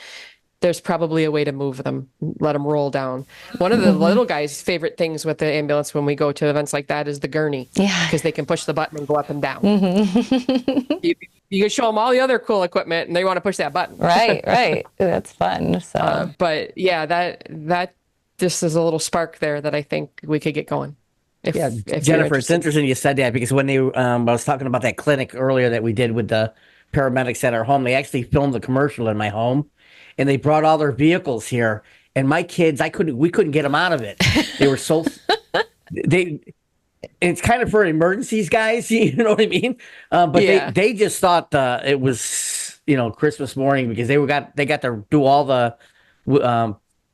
there's probably a way to move them, let them roll down. One of the little guys' favorite things with the ambulance when we go to events like that is the gurney. Yeah. Because they can push the button and go up and down. You can show them all the other cool equipment and they want to push that button. Right. That's fun. So, but yeah, that just is a little spark there that I think we could get going. If Jennifer, it's interesting you said that because when I was talking about that clinic earlier that we did with the paramedics at our home, they actually filmed the commercial in my home, and they brought all their vehicles here. And my kids, we couldn't get them out of it. They were so it's kind of for emergencies, guys. You know what I mean? But Yeah. they just thought it was Christmas morning because they got to do all the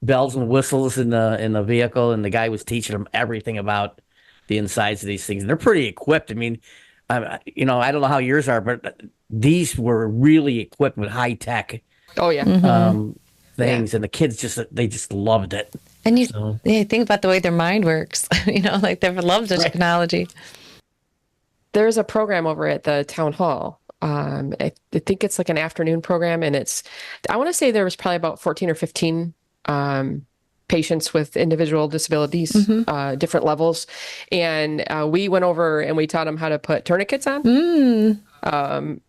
bells and whistles in the vehicle, and the guy was teaching them everything about the insides of these things. And they're pretty equipped. I mean, I don't know how yours are, but these were really equipped with high tech Oh yeah. things, and the kids just loved it. and you think about the way their mind works, like they love the technology. There's a program over at the town hall. I think it's like an afternoon program, and I want to say there was probably about 14 or 15 patients with individual disabilities, different levels. And we went over and we taught them how to put tourniquets on,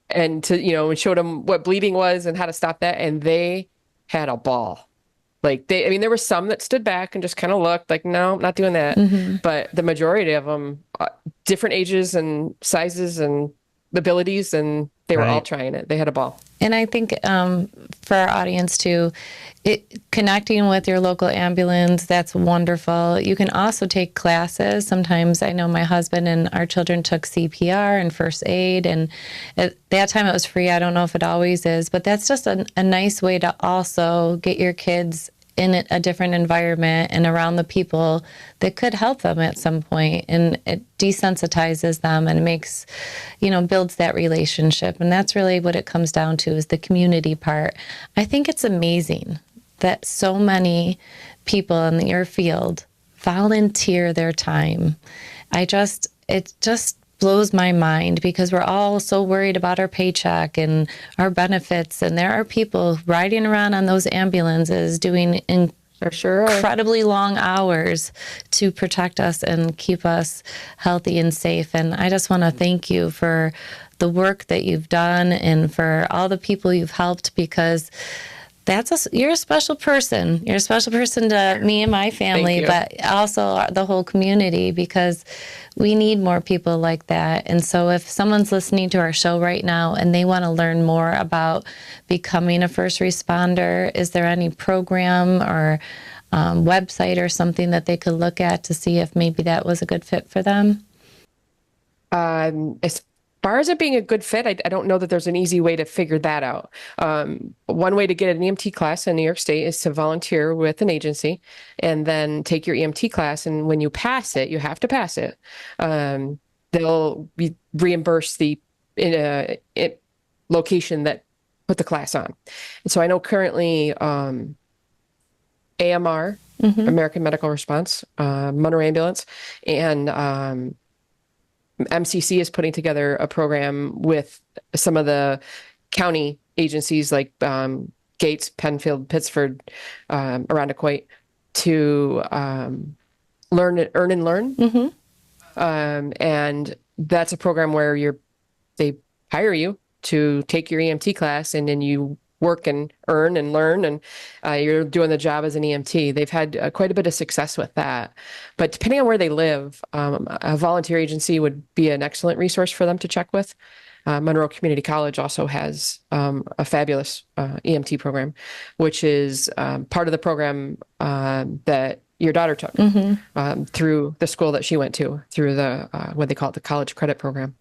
and to, and showed them what bleeding was and how to stop that. And they had a ball. Like there were some that stood back and just kind of looked like, no, I'm not doing that. But the majority of them, different ages and sizes and abilities, and they were all trying it. They had a ball. And I think for our audience too, connecting with your local ambulance, that's wonderful. You can also take classes. Sometimes I know my husband and our children took CPR and first aid, and at that time it was free. I don't know if it always is, but that's just a nice way to also get your kids in a different environment and around the people that could help them at some point. And it desensitizes them and makes, builds that relationship. And that's really what it comes down to, is the community part. I think it's amazing that so many people in your field volunteer their time. It just blows my mind, because we're all so worried about our paycheck and our benefits, and there are people riding around on those ambulances doing incredibly long hours to protect us and keep us healthy and safe. And I just want to thank you for the work that you've done and for all the people you've helped, because you're a special person. You're a special person to me and my family, but also the whole community, because we need more people like that. And so if someone's listening to our show right now and they want to learn more about becoming a first responder, is there any program or website or something that they could look at to see if maybe that was a good fit for them? As far as it being a good fit, I don't know that there's an easy way to figure that out. One way to get an EMT class in New York State is to volunteer with an agency and then take your EMT class. And when you pass it, you have to pass it. They'll reimburse the location that put the class on. And so I know currently AMR, American Medical Response, Monroe Ambulance, and MCC is putting together a program with some of the county agencies like Gates, Penfield, Pittsford, Arundecoit, to earn and learn. And that's a program where they hire you to take your EMT class, and then you work and earn and learn, and you're doing the job as an EMT. They've had quite a bit of success with that. But depending on where they live, a volunteer agency would be an excellent resource for them to check with. Monroe Community College also has a fabulous EMT program, which is part of the program that your daughter took through the school that she went to, through the what they call it, the college credit program.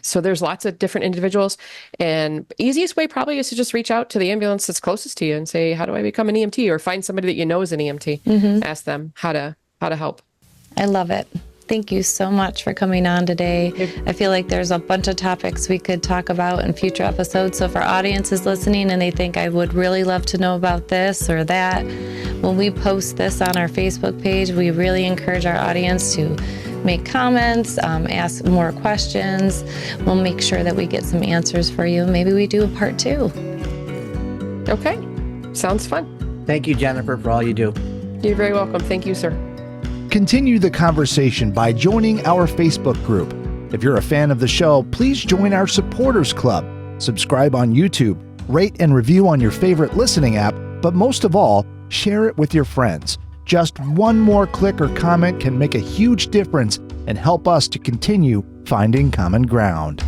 So there's lots of different individuals, and easiest way probably is to just reach out to the ambulance that's closest to you and say, how do I become an EMT? Or find somebody that you know is an EMT. Ask them how to help. I love it. Thank you so much for coming on today. I feel like there's a bunch of topics we could talk about in future episodes. So if our audience is listening and they think, I would really love to know about this or that, when we post this on our Facebook page, we really encourage our audience to make comments, ask more questions. We'll make sure that we get some answers for you. Maybe we do a part 2. Okay. Sounds fun. Thank you, Jennifer, for all you do. You're very welcome. Thank you, sir. Continue the conversation by joining our Facebook group. If you're a fan of the show, please join our supporters club. Subscribe on YouTube, rate and review on your favorite listening app, but most of all, share it with your friends. Just one more click or comment can make a huge difference and help us to continue finding common ground.